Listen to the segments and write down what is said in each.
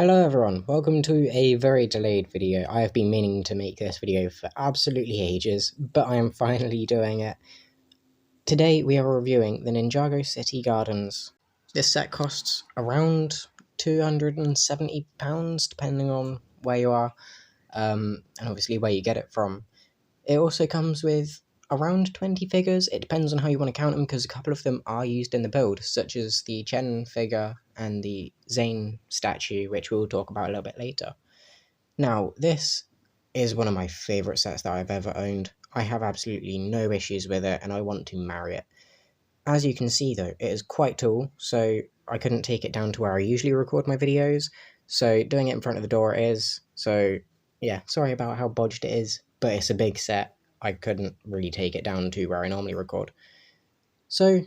Hello everyone, welcome to a very delayed video. I have been meaning to make this video for absolutely ages, but I am finally doing it. Today we are reviewing the Ninjago City Gardens. This set costs around £270 depending on where you are, and obviously where you get it from. It also comes with around 20 figures. It depends on how you want to count them because a couple of them are used in the build, such as the Chen figure and the Zane statue, which we'll talk about a little bit later. Now, this is one of my favourite sets that I've ever owned. I have absolutely no issues with it and I want to marry it. As you can see though, it is quite tall, so I couldn't take it down to where I usually record my videos, so doing it in front of the door is, so yeah, sorry about how bodged it is, but it's a big set. I couldn't really take it down to where I normally record. So,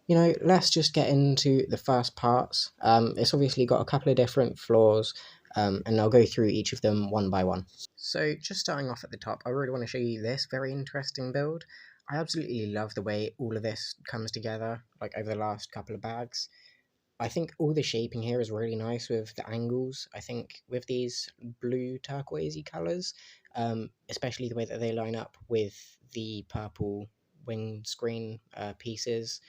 let's just get into the first parts. It's obviously got a couple of different floors, and I'll go through each of them one by one. So, just starting off at the top, I really want to show you this very interesting build. I absolutely love the way all of this comes together, like over the last couple of bags. I think all the shaping here is really nice with the angles. I think with these blue turquoisey colours, especially the way that they line up with the purple windscreen pieces,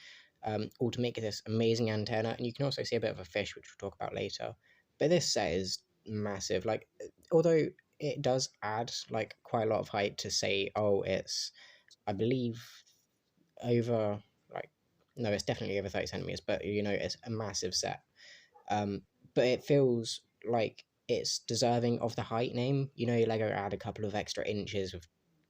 all to make this amazing antenna. And you can also see a bit of a fish, which we'll talk about later. But this set is massive. Like, although it does add like quite a lot of height to say, oh, it's, I believe, over like, no, it's definitely over 30 centimeters, but it's a massive set. But it feels like it's deserving of the height name. Lego add a couple of extra inches with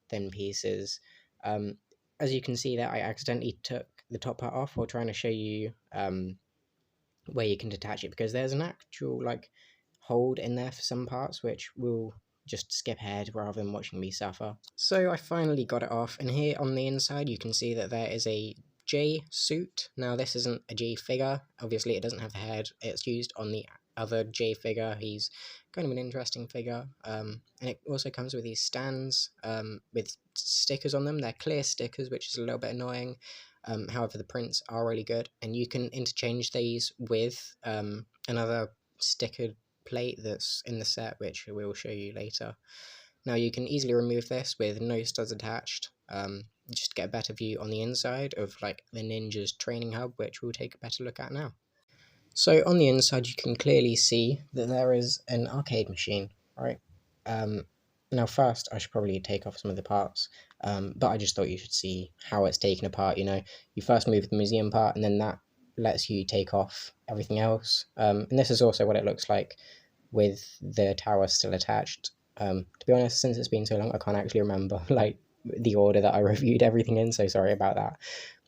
thin pieces. As you can see there, I accidentally took the top part off while trying to show you where you can detach it, because there's an actual like hold in there for some parts, which we'll just skip ahead rather than watching me suffer. So I finally got it off, and here on the inside you can see that there is a J suit. Now this isn't a J figure, obviously it doesn't have the head, it's used on the other J figure. He's kind of an interesting figure, and it also comes with these stands with stickers on them. They're clear stickers, which is a little bit annoying. However, the prints are really good, and you can interchange these with another stickered plate that's in the set, which we will show you later. Now you can easily remove this with no studs attached, just to get a better view on the inside of like the Ninja's training hub, which we'll take a better look at now. So on the inside you can clearly see that there is an arcade machine, right? Now first I should probably take off some of the parts, but I just thought you should see how it's taken apart. You first move the museum part, and then that lets you take off everything else. And this is also what it looks like with the tower still attached. To be honest, since it's been so long, I can't actually remember like the order that I reviewed everything in, so sorry about that.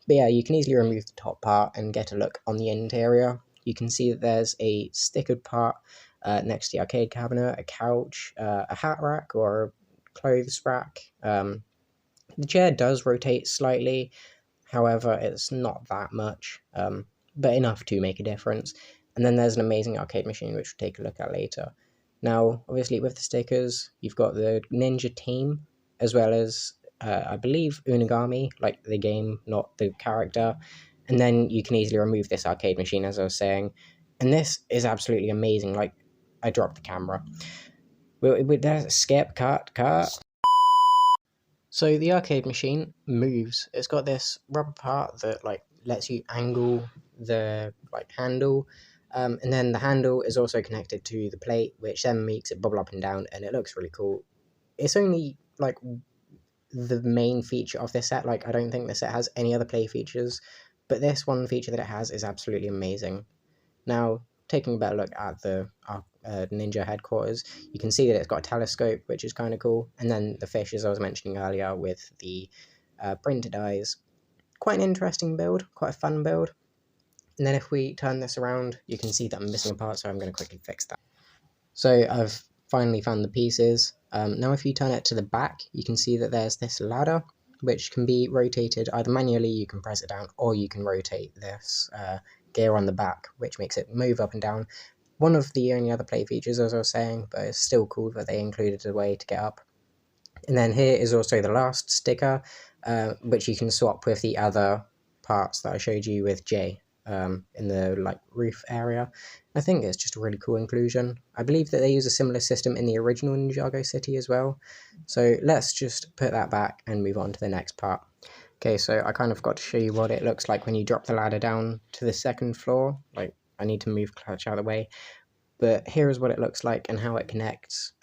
But yeah, you can easily remove the top part and get a look on the interior. You can see that there's a stickered part next to the arcade cabinet, a couch, a hat rack or a clothes rack. The chair does rotate slightly, however, it's not that much, but enough to make a difference. And then there's an amazing arcade machine, which we'll take a look at later. Now, obviously, with the stickers, you've got the Ninja team, as well as, I believe, Unagami, like the game, not the character. And then you can easily remove this arcade machine, as I was saying. And this is absolutely amazing. Like, I dropped the camera. There's skip, cut. So the arcade machine moves. It's got this rubber part that like lets you angle the like handle, and then the handle is also connected to the plate, which then makes it bubble up and down, and it looks really cool. It's only like the main feature of this set. Like, I don't think the set has any other play features, but this one feature that it has is absolutely amazing. Now, taking a better look at the Ninja headquarters, you can see that it's got a telescope, which is kind of cool, and then the fish, as I was mentioning earlier, with the printed eyes. Quite an interesting build, quite a fun build. And then if we turn this around, you can see that I'm missing a part, so I'm going to quickly fix that. So I've finally found the pieces. Now if you turn it to the back, you can see that there's this ladder, which can be rotated either manually, you can press it down, or you can rotate this gear on the back, which makes it move up and down. One of the only other play features, as I was saying, but it's still cool that they included a way to get up. And then here is also the last sticker, which you can swap with the other parts that I showed you with J. in the like roof area. I think it's just a really cool inclusion. I believe that they use a similar system in the original Ninjago city as well. So let's just put that back and move on to the next part. Okay, so I kind of got to show you what it looks like when you drop the ladder down to the second floor. Like, I need to move Clutch out of the way. But here is what it looks like and how it connects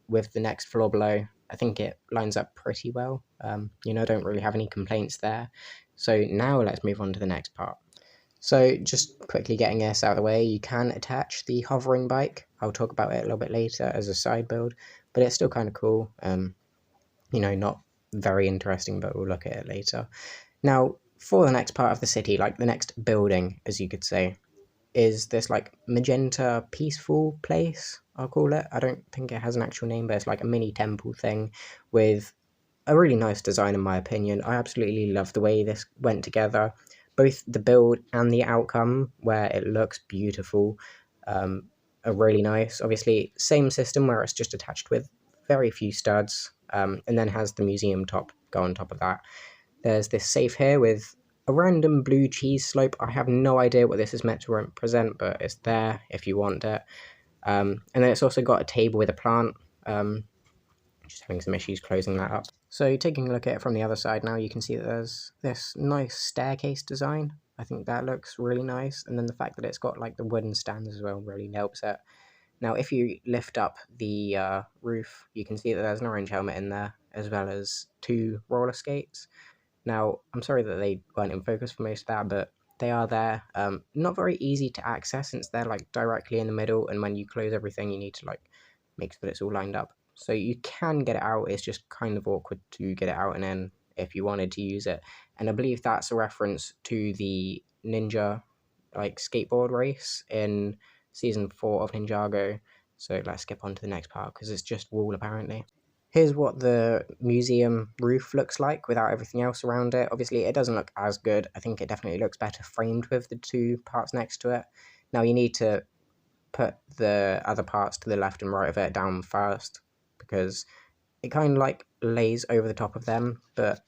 with the next floor below. I think it lines up pretty well. Don't really have any complaints there. So now let's move on to the next part. So just quickly getting this out of the way, you can attach the hovering bike. I'll talk about it a little bit later as a side build, but it's still kind of cool. Not very interesting, but we'll look at it later. Now, for the next part of the city, like the next building, as you could say, is this like magenta peaceful place, I'll call it. I don't think it has an actual name, but it's like a mini temple thing with a really nice design in my opinion. I absolutely love the way this went together. Both the build and the outcome, where it looks beautiful, are really nice. Obviously, same system where it's just attached with very few studs, and then has the museum top go on top of that. There's this safe here with a random blue cheese slope. I have no idea what this is meant to represent, but it's there if you want it. And then it's also got a table with a plant. Just having some issues closing that up. So taking a look at it from the other side now, you can see that there's this nice staircase design. I think that looks really nice. And then the fact that it's got like the wooden stands as well really helps it. Now, if you lift up the roof, you can see that there's an orange helmet in there, as well as 2 roller skates. Now, I'm sorry that they weren't in focus for most of that, but they are there. Not very easy to access since they're like directly in the middle, and when you close everything, you need to like make sure that it's all lined up. So you can get it out, it's just kind of awkward to get it out and in if you wanted to use it. And I believe that's a reference to the ninja like skateboard race in season 4 of Ninjago. So let's skip on to the next part because it's just wall apparently. Here's what the museum roof looks like without everything else around it. Obviously, it doesn't look as good. I think it definitely looks better framed with the 2 parts next to it. Now, you need to put the other parts to the left and right of it down first because it kind of like lays over the top of them, but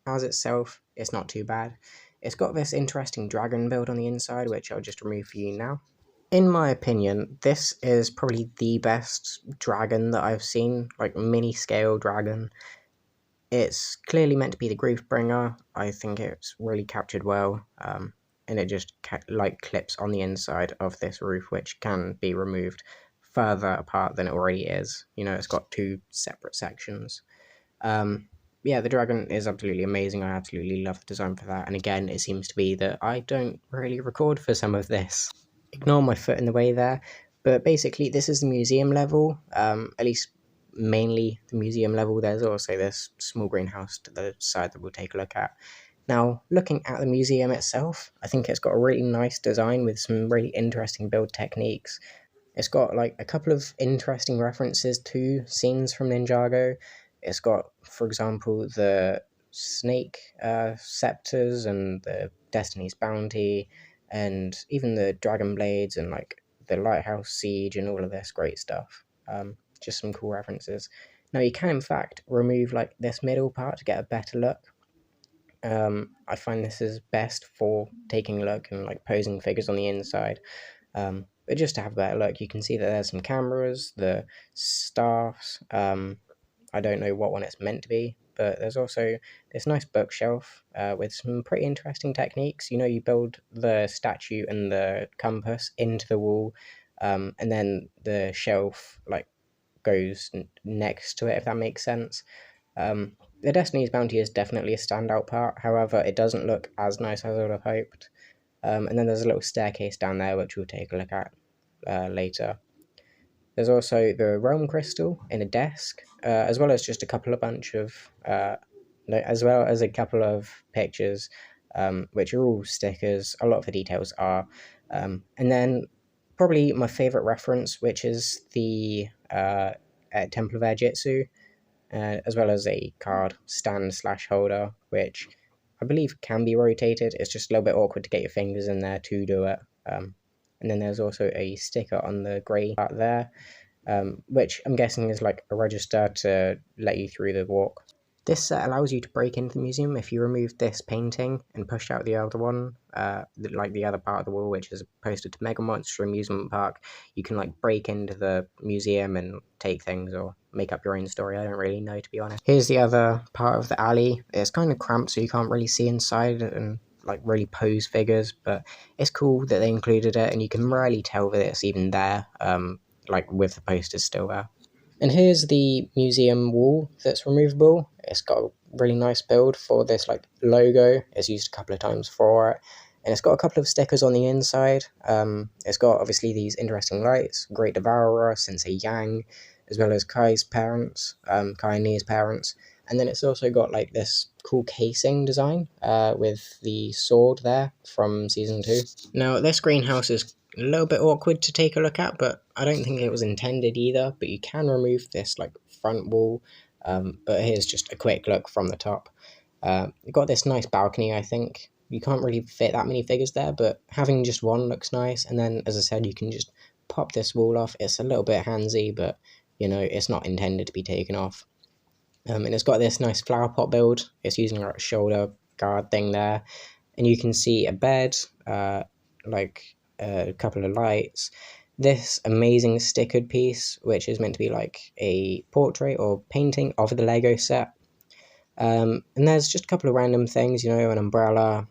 as itself, it's not too bad. It's got this interesting dragon build on the inside, which I'll just remove for you now. In my opinion, this is probably the best dragon that I've seen, like mini scale dragon. It's clearly meant to be the grief bringer. I think it's really captured well, and it just like clips on the inside of this roof, which can be removed further apart than it already is. It's got 2 separate sections. Yeah, the dragon is absolutely amazing. I absolutely love the design for that. And again, it seems to be that I don't really record for some of this. Ignore my foot in the way there. But basically, this is the museum level, at least mainly the museum level. There's also this small greenhouse to the side that we'll take a look at. Now, looking at the museum itself, I think it's got a really nice design with some really interesting build techniques. It's got like a couple of interesting references to scenes from Ninjago. It's got, for example, the snake scepters and the Destiny's Bounty, and even the dragon blades and like the lighthouse siege and all of this great stuff. Just some cool references. Now you can in fact remove like this middle part to get a better look. I find this is best for taking a look and like posing figures on the inside. But just to have a better look, you can see that there's some cameras, the staffs. I don't know what one it's meant to be, but there's also this nice bookshelf with some pretty interesting techniques. You build the statue and the compass into the wall, and then the shelf like goes next to it, if that makes sense. The Destiny's Bounty is definitely a standout part. However, it doesn't look as nice as I would have hoped. And then there's a little staircase down there, which we'll take a look at later. There's also the realm crystal in a desk, as well as just a couple of as well as a couple of pictures, which are all stickers. A lot of the details are. And then probably my favorite reference, which is the Temple of Air Jitsu, as well as a card stand/holder, which I believe can be rotated. It's just a little bit awkward to get your fingers in there to do it. And then there's also a sticker on the grey part there, which I'm guessing is like a register to let you through the walk. This set allows you to break into the museum. If you remove this painting and push out the other one, like the other part of the wall, which is posted to Mega Monster Amusement Park, you can like break into the museum and take things or make up your own story. I don't really know, to be honest. Here's the other part of the alley. It's kind of cramped, so you can't really see inside and like really pose figures, but it's cool that they included it, and you can really tell that it's even there, like with the posters still there. And here's the museum wall that's removable. It's got a really nice build for this like logo. It's used a couple of times for it. And it's got a couple of stickers on the inside. It's got obviously these interesting lights, Great Devourer, Sensei Yang, as well as Kai's parents, Kai and Nia's parents. And then it's also got like this cool casing design with the sword there from season 2. Now this greenhouse is a little bit awkward to take a look at, but I don't think it was intended either. But you can remove this like front wall. But here's just a quick look from the top. You've got this nice balcony. I think you can't really fit that many figures there, but having just one looks nice. And then, as I said, you can just pop this wall off. It's a little bit handsy, but you know it's not intended to be taken off. And it's got this nice flower pot build. It's using like a shoulder guard thing there, and you can see a bed, like a couple of lights. This amazing stickered piece, which is meant to be like a portrait or painting of the Lego set. And there's just a couple of random things, you know, an umbrella,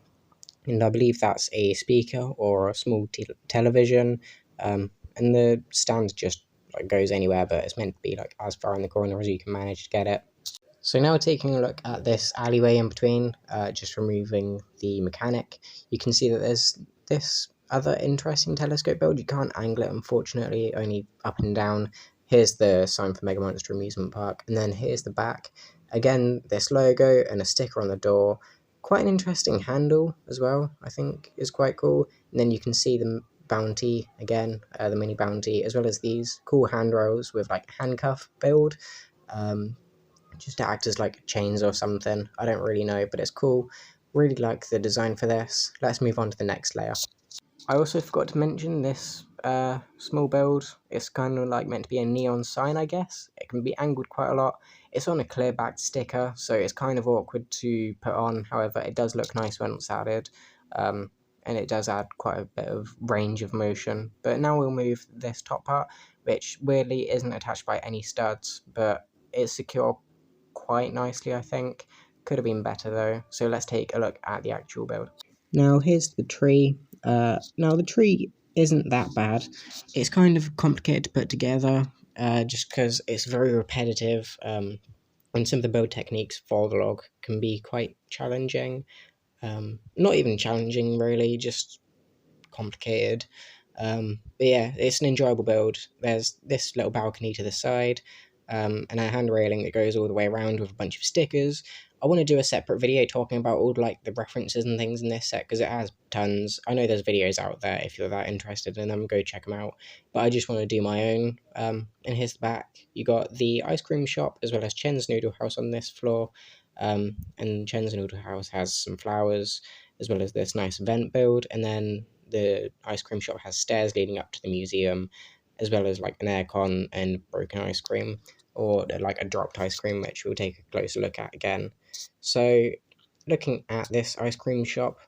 and I believe that's a speaker or a small television. And the stand just like goes anywhere, but it's meant to be like as far in the corner as you can manage to get it. So now taking a look at this alleyway in between, just removing the mechanic, you can see that there's this other interesting telescope build. You can't angle it, unfortunately, only up and down. Here's the sign for Mega Monster Amusement Park, and then here's the back. Again, this logo and a sticker on the door. Quite an interesting handle as well, I think, is quite cool. And then you can see the bounty again, the mini bounty, as well as these cool handrails with like handcuff build. Just to act as like chains or something. I don't really know, but it's cool. Really like the design for this. Let's move on to the next layer. I also forgot to mention this small build. It's kind of like meant to be a neon sign, I guess. It can be angled quite a lot. It's on a clear back sticker, so it's kind of awkward to put on. However, it does look nice when it's added. And it does add quite a bit of range of motion. But now we'll move this top part, which weirdly isn't attached by any studs, but it's secure quite nicely, I think. Could have been better though. So let's take a look at the actual build. Now here's the tree. Now the tree isn't that bad. It's kind of complicated to put together, just because it's very repetitive. And some of the build techniques for the log can be quite challenging. Not even challenging really, just complicated. But yeah, it's an enjoyable build. There's this little balcony to the side, and a hand railing that goes all the way around with a bunch of stickers. I want to do a separate video talking about all like the references and things in this set because it has tons. I know there's videos out there if you're that interested in them, go check them out. But I just want to do my own. And here's the back. You got the ice cream shop as well as Chen's Noodle House on this floor. And Chen's Noodle House has some flowers as well as this nice vent build, and then the ice cream shop has stairs leading up to the museum, as well as like an aircon and broken ice cream, or like a dropped ice cream, which we'll take a closer look at again. So, looking at this ice cream shop,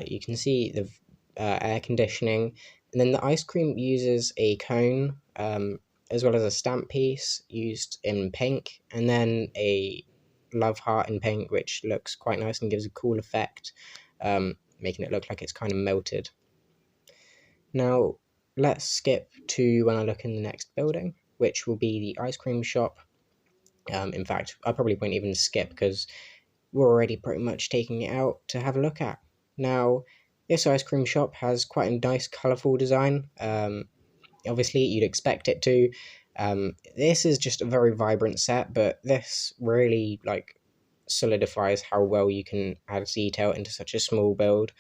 you can see the air conditioning, and then the ice cream uses a cone, as well as a stamp piece used in pink, and then a love heart in pink, which looks quite nice and gives a cool effect, making it look like it's kind of melted. Now, let's skip to when I look in the next building, which will be the ice cream shop. In fact, I probably won't even skip because we're already pretty much taking it out to have a look at. Now, this ice cream shop has quite a nice colourful design. Obviously, you'd expect it to. This is just a very vibrant set, but this really like solidifies how well you can add detail into such a small build.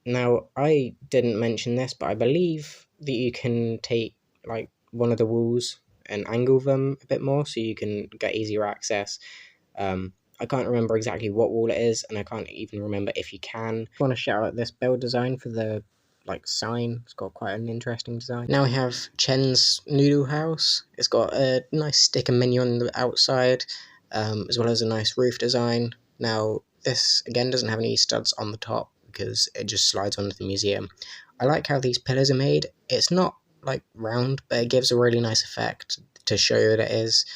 Now, I didn't mention this, but I believe that you can take like one of the walls and angle them a bit more so you can get easier access. I can't remember exactly what wall it is, and I can't even remember if you can. I want to shout out this build design for the like sign. It's got quite an interesting design. Now we have Chen's Noodle House. It's got a nice sticker menu on the outside. as well as a nice roof design. Now, this again doesn't have any studs on the top because it just slides onto the museum. I like how these pillars are made. It's not like round, but it gives a really nice effect to show that it is,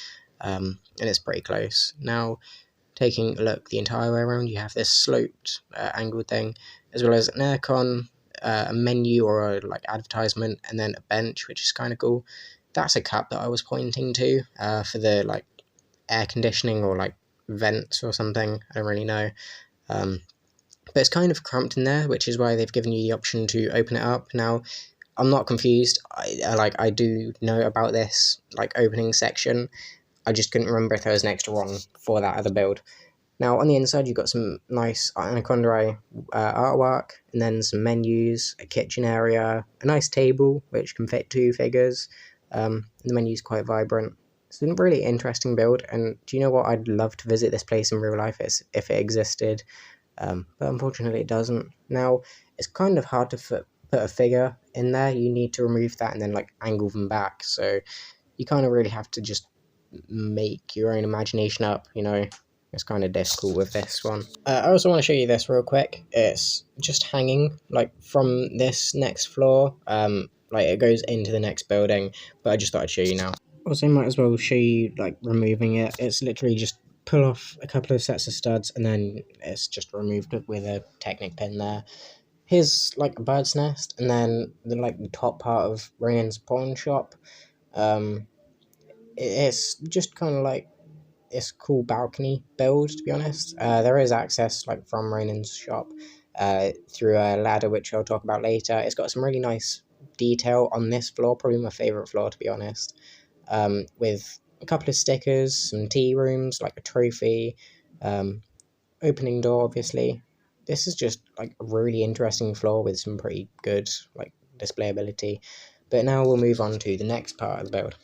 and it's pretty close. Now, taking a look the entire way around, you have this sloped, angled thing, as well as an aircon, a menu or a like advertisement, and then a bench, which is kind of cool. That's a cup that I was pointing to for the like air conditioning or like vents or something. I don't really know. Um, but it's kind of cramped in there, which is why they've given you the option to open it up. Now, I'm not confused. I do know about this like opening section. I just couldn't remember if there was an extra one for that other build. Now, on the inside, you've got some nice Anaconda artwork, and then some menus, a kitchen area, a nice table, which can fit 2 figures. The menu's quite vibrant. It's a really interesting build, and do you know what? I'd love to visit this place in real life if it existed, but unfortunately it doesn't. Now, it's kind of hard to put a figure in there. You need to remove that and then like angle them back, so you kind of really have to just make your own imagination up, you know. It's kind of difficult with this one. I also want to show you this real quick. It's just hanging like from this next floor. Like it goes into the next building, but I just thought I'd show you now. Also, might as well show you like removing it. It's literally just pull off a couple of sets of studs and then it's just removed with a Technic pin there. Here's like a bird's nest, and then the top part of Ronin's pawn shop. Um, it's just kind of like it's a cool balcony build, to be honest. There is access like from Ronin's shop through a ladder, which I'll talk about later. It's got some really nice detail on this floor, probably my favorite floor, to be honest. With a couple of stickers, some tea rooms, like a trophy, um, opening door, obviously. This is just like a really interesting floor with some pretty good like displayability. But now we'll move on to the next part of the build.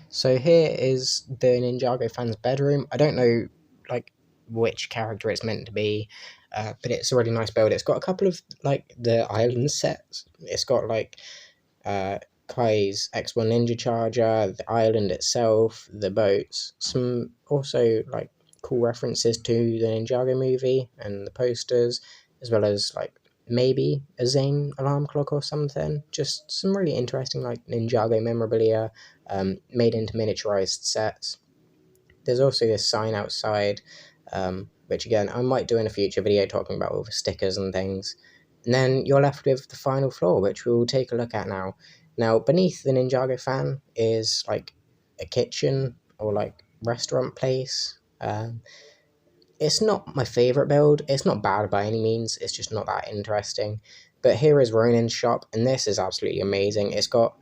So here is the Ninjago fan's bedroom. I don't know like which character it's meant to be, but it's a really nice build. It's got a couple of like the island sets. It's got like Kai's X1 Ninja Charger, the island itself, the boats, some also like cool references to the Ninjago movie and the posters, as well as like maybe a Zane alarm clock or something. Just some really interesting like Ninjago memorabilia made into miniaturized sets. There's also this sign outside, which again I might do in a future video talking about all the stickers and things. And then you're left with the final floor, which we'll take a look at now. Now, beneath the Ninjago fan is like a kitchen or like restaurant place. It's not my favorite build. It's not bad by any means. It's just not that interesting. But here is Ronin's shop, and this is absolutely amazing. It's got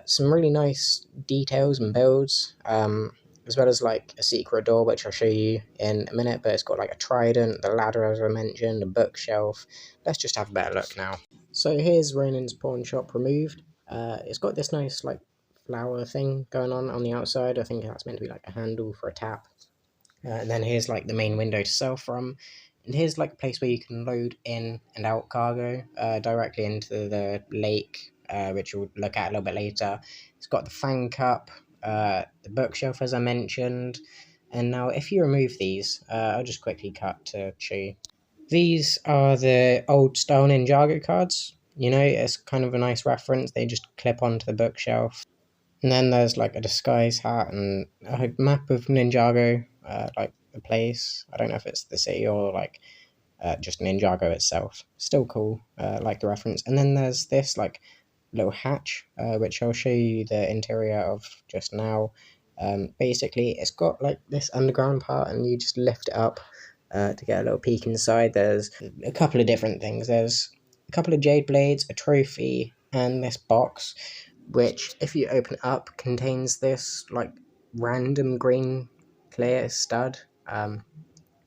some really nice details and builds, as well as like a secret door, which I'll show you in a minute. But it's got like a trident, the ladder, as I mentioned, a bookshelf. Let's just have a better look now. So here's Ronin's pawn shop removed. It's got this nice like flower thing going on the outside. I think that's meant to be like a handle for a tap. And then here's like the main window to sell from. And here's like a place where you can load in and out cargo directly into the lake, which we'll look at a little bit later. It's got the fan cup, the bookshelf as I mentioned. And now if you remove these, I'll just quickly cut to show you. These are the old style Ninjago cards. You know, it's kind of a nice reference. They just clip onto the bookshelf. And then there's like a disguise hat and a map of Ninjago, like the place. I don't know if it's the city or like just Ninjago itself. Still cool, like the reference. And then there's this like little hatch, which I'll show you the interior of just now. Basically, it's got like this underground part, and you just lift it up to get a little peek inside. There's a couple of different things. There's a couple of jade blades, a trophy, and this box, which, if you open it up, contains this like random green clear stud.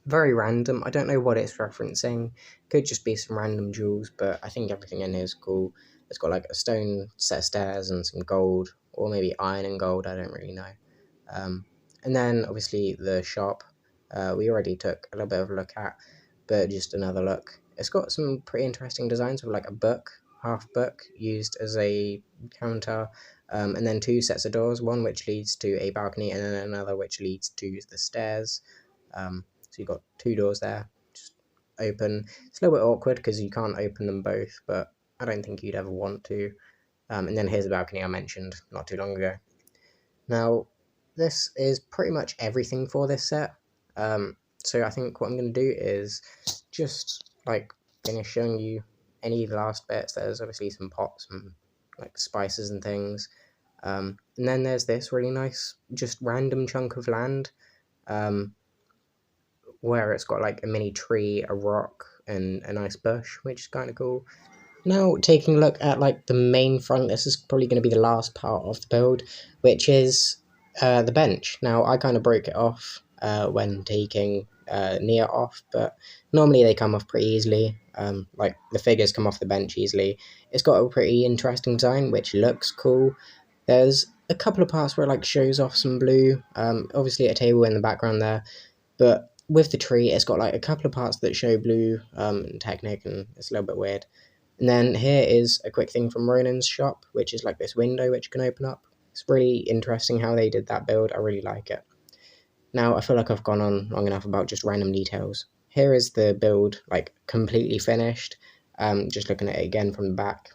Very random. I don't know what it's referencing. Could just be some random jewels, but I think everything in here is cool. It's got like a stone set of stairs and some gold, or maybe iron and gold. I don't really know. And then obviously the shop. We already took a little bit of a look at, but just another look. It's got some pretty interesting designs with like a book, half book, used as a counter. and then two sets of doors, one which leads to a balcony and then another which leads to the stairs. So you've got two doors there, just open. It's a little bit awkward because you can't open them both, but I don't think you'd ever want to. And then here's the balcony I mentioned not too long ago. Now, this is pretty much everything for this set. So I think what I'm going to do is just like finish showing you any last bits. There's obviously some pots and like spices and things. And then there's this really nice, just random chunk of land, where it's got like a mini tree, a rock, and a nice bush, which is kind of cool. Now, taking a look at like the main front, this is probably going to be the last part of the build, which is the bench. Now, I kind of broke it off when taking Nia off, but normally they come off pretty easily. Like the figures come off the bench easily. It's got a pretty interesting design, which looks cool. There's a couple of parts where it like shows off some blue. Obviously a table in the background there, but with the tree, it's got like a couple of parts that show blue and Technic, and it's a little bit weird. And then here is a quick thing from Ronin's shop, which is like this window which can open up. It's really interesting how they did that build. I really like it. Now, I feel like I've gone on long enough about just random details. Here is the build, like completely finished. Just looking at it again from the back.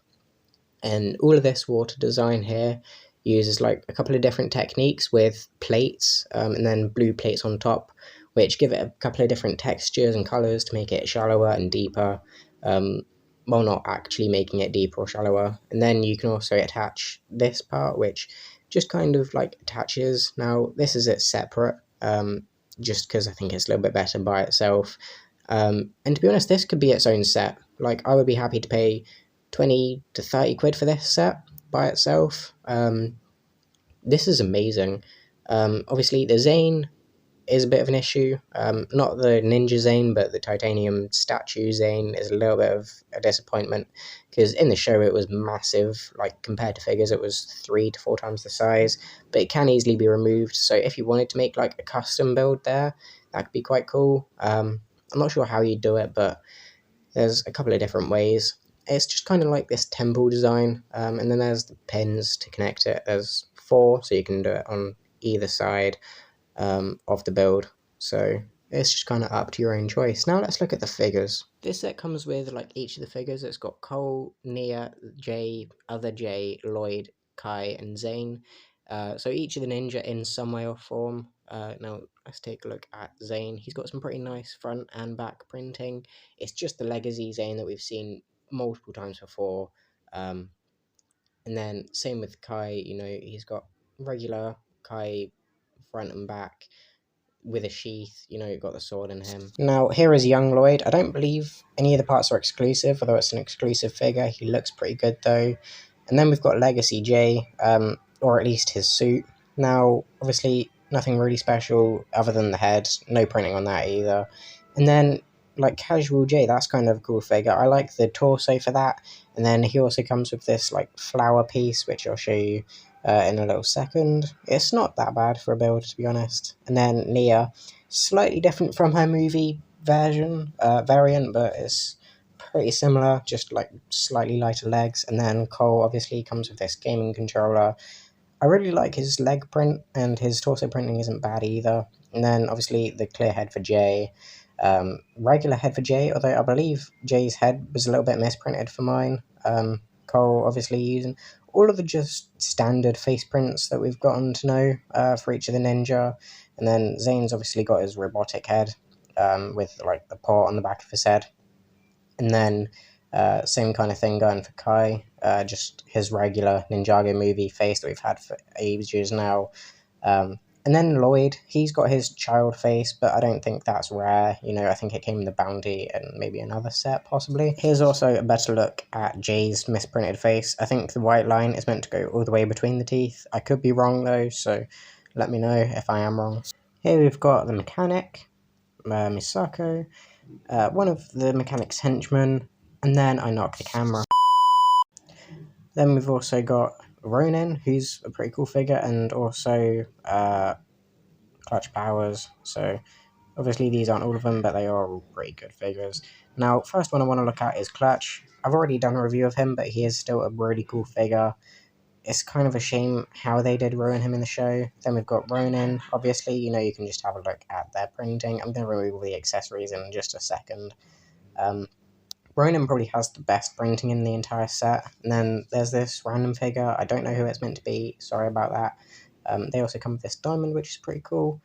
And all of this water design here uses like a couple of different techniques with plates and then blue plates on top, which give it a couple of different textures and colors to make it shallower and deeper. Well, not actually making it deeper or shallower. And then you can also attach this part, which just kind of like attaches. Now, this is it separate, just because I think it's a little bit better by itself. And to be honest, this could be its own set. Like, I would be happy to pay 20 to 30 quid for this set by itself. This is amazing. Obviously, the Zane is a bit of an issue. Not the Ninja Zane, but the titanium statue Zane is a little bit of a disappointment because in the show it was massive. Like compared to figures, it was 3 to 4 times the size, but it can easily be removed. So if you wanted to make like a custom build there, that could be quite cool. I'm not sure how you do it, but there's a couple of different ways. It's just kind of like this temple design, and then there's the pins to connect it. There's 4, so you can do it on either side of the build, so it's just kind of up to your own choice. Now let's look at the figures. This set comes with like each of the figures. It's got Cole, Nia, Jay, other Jay, Lloyd, Kai, and Zane. So each of the ninja in some way or form. Now let's take a look at Zane. He's got some pretty nice front and back printing. It's just the legacy Zane that we've seen multiple times before. And then same with Kai, you know, he's got regular Kai front and back with a sheath, you know, you've got the sword in him. Now, here is young Lloyd. I don't believe any of the parts are exclusive, although it's an exclusive figure. He looks pretty good, though. And then we've got Legacy Jay, or at least his suit. Now, obviously, nothing really special other than the head. No printing on that either. And then, like, Casual Jay, that's kind of a cool figure. I like the torso for that. And then he also comes with this, like, flower piece, which I'll show you in a little second. It's not that bad for a build, to be honest. And then Nia, slightly different from her movie variant, but it's pretty similar, just like slightly lighter legs. And then Cole obviously comes with this gaming controller. I really like his leg print, and his torso printing isn't bad either. And then obviously the clear head for Jay. Regular head for Jay, although I believe Jay's head was a little bit misprinted for mine. Cole obviously using all of the just standard face prints that we've gotten to know for each of the ninja. And then Zane's obviously got his robotic head with like the paw on the back of his head. And then same kind of thing going for Kai, just his regular Ninjago movie face that we've had for ages now. And then Lloyd, he's got his child face, but I don't think that's rare. You know, I think it came in the Bounty and maybe another set, possibly. Here's also a better look at Jay's misprinted face. I think the white line is meant to go all the way between the teeth. I could be wrong, though, so let me know if I am wrong. Here we've got the mechanic, Misako, one of the mechanic's henchmen, and then I knocked the camera. Then we've also got Ronin, who's a pretty cool figure, and also Clutch Powers. So obviously these aren't all of them, but they are all pretty good figures. Now, first one I want to look at is Clutch. I've already done a review of him, but he is still a really cool figure. it's kind of a shame how they did ruin him in the show. Then we've got Ronin. Obviously, you can just have a look at their printing. I'm going to remove all the accessories in just a second. Ronin probably has the best printing in the entire set. And then there's this random figure. I don't know who it's meant to be. Sorry about that. They also come with this diamond, which is pretty cool.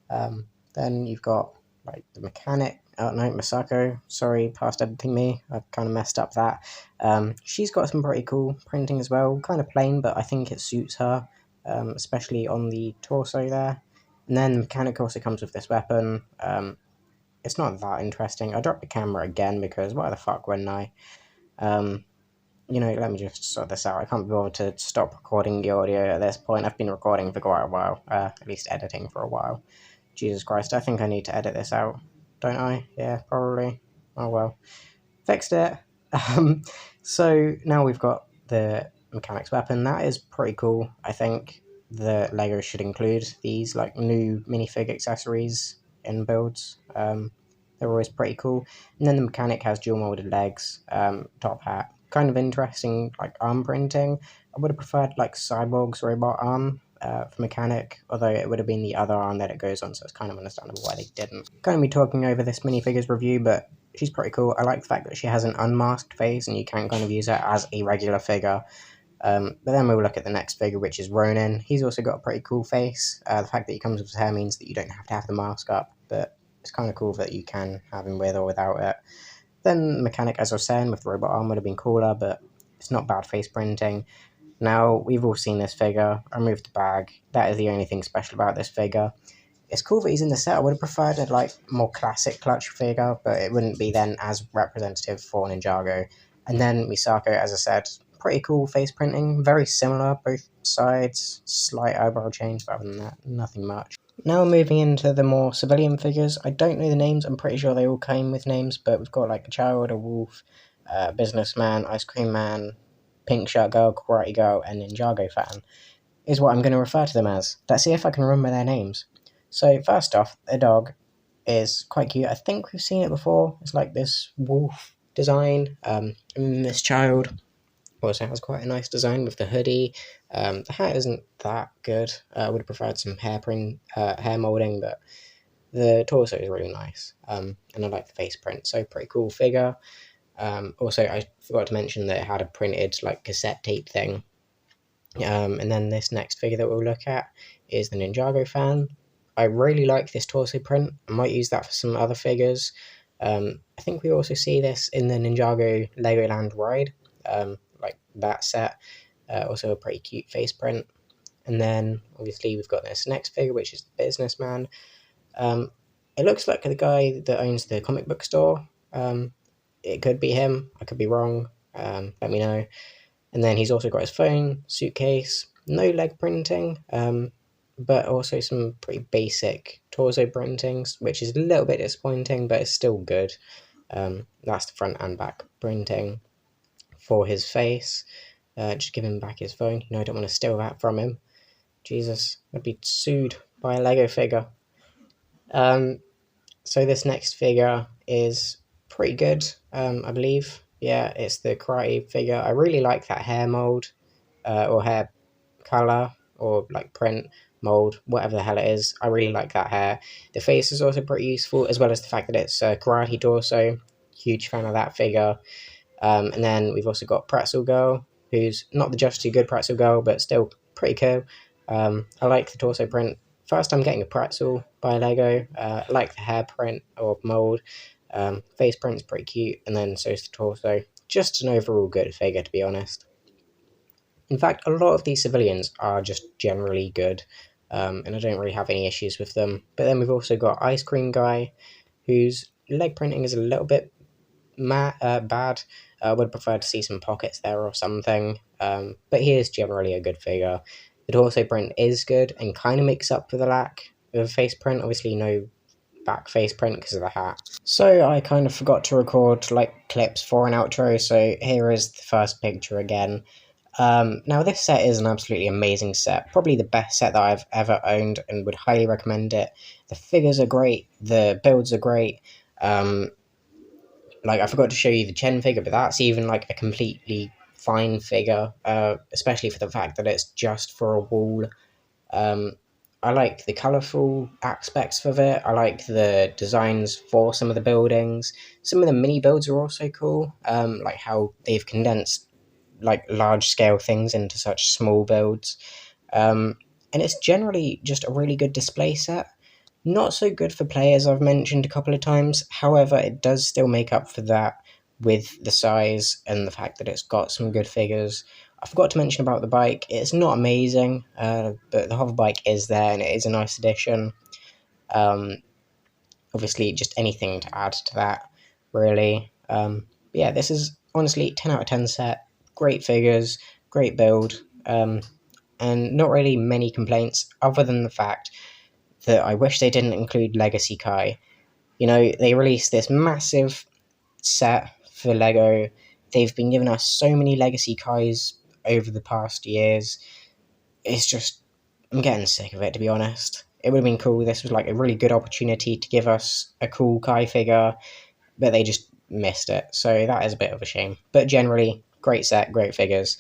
Then you've got like the mechanic. Oh no, Masako. Sorry, past editing me. I've kind of messed up that. She's got some pretty cool printing as well. Kind of plain, but I think it suits her, especially on the torso there. And then the mechanic also comes with this weapon. It's not that interesting. I dropped the camera again because why the fuck wouldn't I? Let me just sort this out. I can't be bothered to stop recording the audio at this point. I've been recording for quite a while, at least editing for a while. Jesus Christ, I think I need to edit this out, don't I? Yeah, probably. Oh well. Fixed it. So now we've got the mechanic's weapon. That is pretty cool. I think the Lego should include these like new minifig accessories in builds. They're always pretty cool. And then the mechanic has dual molded legs, top hat. Kind of interesting, like arm printing. I would have preferred like Cyborg's robot arm for mechanic, although it would have been the other arm that it goes on, so it's kind of understandable why they didn't. Going to be talking over this minifigures review, but she's pretty cool. I like the fact that she has an unmasked face and you can kind of use her as a regular figure. But then we'll look at the next figure, which is Ronin. He's also got a pretty cool face. The fact that he comes with his hair means that you don't have to have the mask up, but it's kind of cool that you can have him with or without it. Then mechanic, as I was saying, with the robot arm would have been cooler, but it's not bad face printing. Now, we've all seen this figure. I removed the bag. That is the only thing special about this figure. It's cool that he's in the set. I would have preferred a like more classic clutch figure, but it wouldn't be then as representative for Ninjago. And then Misako, as I said, pretty cool face printing. Very similar, both sides. Slight eyebrow change, but other than that, nothing much. Now moving into the more civilian figures. I don't know the names. I'm pretty sure they all came with names, but we've got like a child, a wolf, businessman, ice cream man, pink shirt girl, karate girl, and Ninjago fan is what I'm going to refer to them as. Let's see if I can remember their names. So first off, the dog is quite cute. I think we've seen it before. It's like this wolf design. And this child also has quite a nice design with the hoodie. The hat isn't that good. I would have preferred some hair molding, but the torso is really nice. And I like the face print, so pretty cool figure. Also, I forgot to mention that it had a printed like cassette tape thing. And then this next figure that we'll look at is the Ninjago fan. I really like this torso print. I might use that for some other figures. I think we also see this in the Ninjago Legoland ride, like that set. Also a pretty cute face print. And then obviously we've got this next figure, which is the businessman. It looks like the guy that owns the comic book store. It could be him. I could be wrong. Let me know. And then he's also got his phone, suitcase, no leg printing, but also some pretty basic torso printings, which is a little bit disappointing, but it's still good. That's the front and back printing for his face. Just give him back his phone. I don't want to steal that from him. Jesus, I'd be sued by a Lego figure. So this next figure is pretty good, I believe. Yeah, it's the karate figure. I really like that hair mold, or hair color, or like print mold, whatever the hell it is. I really like that hair. The face is also pretty useful, as well as the fact that it's a karate torso. Huge fan of that figure. And then we've also got Pretzel Girl, who's not the Just Too Good Pretzel Girl, but still pretty cool. I like the torso print. First time getting a pretzel by Lego. I like the hair print or mold. Face print's pretty cute, and then so's the torso. Just an overall good figure, to be honest. In fact, a lot of these civilians are just generally good, and I don't really have any issues with them. But then we've also got Ice Cream Guy, whose leg printing is a little bit bad. I would prefer to see some pockets there or something, but he is generally a good figure. The torso print is good and kind of makes up for the lack of face print. Obviously, no back face print because of the hat. So I kind of forgot to record like clips for an outro, so here is the first picture again. Now this set is an absolutely amazing set, probably the best set that I've ever owned, and would highly recommend it. The figures are great, the builds are great. Like I forgot to show you the Chen figure, but that's even like a completely fine figure, especially for the fact that it's just for a wall. I like the colourful aspects of it. I like the designs for some of the buildings. Some of the mini builds are also cool, like how they've condensed like large scale things into such small builds. And it's generally just a really good display set. Not so good for players, I've mentioned a couple of times. However, it does still make up for that with the size and the fact that it's got some good figures. I forgot to mention about the bike. It's not amazing, but the hover bike is there and it is a nice addition. Um, Obviously, just anything to add to that, really. Yeah, this is honestly 10 out of 10 set. Great figures, great build, and not really many complaints other than the fact that I wish they didn't include Legacy Kai. You know, they released this massive set for Lego. They've been giving us so many Legacy Kais over the past years. It's just, I'm getting sick of it, to be honest. It would have been cool. This was like a really good opportunity to give us a cool Kai figure, but they just missed it. So that is a bit of a shame. But generally, great set, great figures.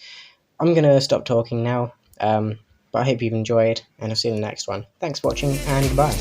I'm going to stop talking now, but I hope you've enjoyed, and I'll see you in the next one. Thanks for watching, and goodbye.